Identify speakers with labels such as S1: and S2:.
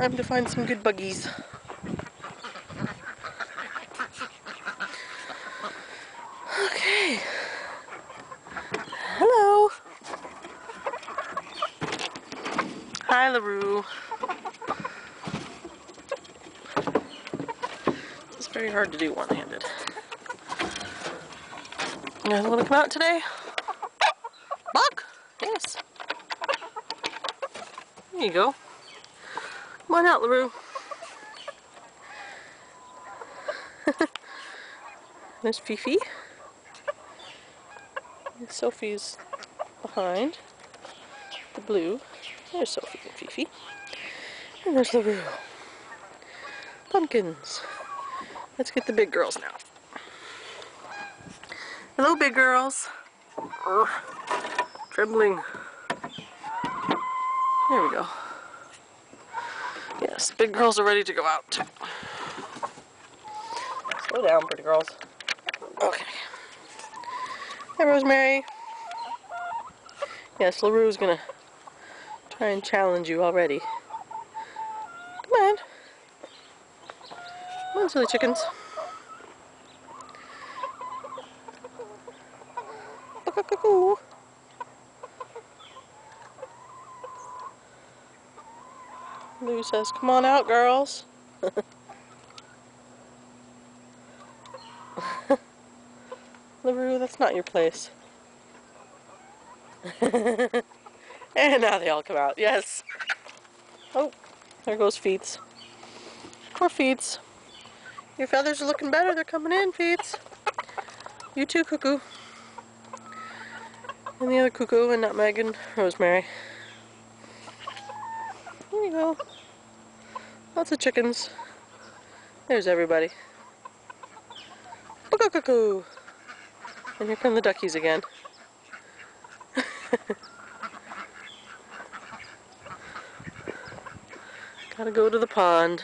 S1: Time to find some good buggies. Okay. Hello. Hi, LaRue. It's very hard to do one-handed. You guys want to come out today? Buck? Yes. There you go. Come on out, LaRue. There's Fifi. And Sophie's behind the blue. There's Sophie and Fifi. And there's LaRue. Pumpkins. Let's get the big girls now. Hello, big girls. Trembling. There we go. Yes, big girls are ready to go out. Slow down, pretty girls. Okay. Hi, Rosemary. Yes, LaRue's gonna try and challenge you already. Come on. Come on, silly chickens. Cuckoo. Lou says, come on out, girls. LaRue, that's not your place. And now they all come out. Yes. Oh, there goes Feets. Poor Feets. Your feathers are looking better. They're coming in, Feets. You too, Cuckoo. And the other Cuckoo, and Nutmeg and Rosemary. There you go. Lots of chickens. There's everybody. Cuckoo. And here come the duckies again. Gotta go to the pond.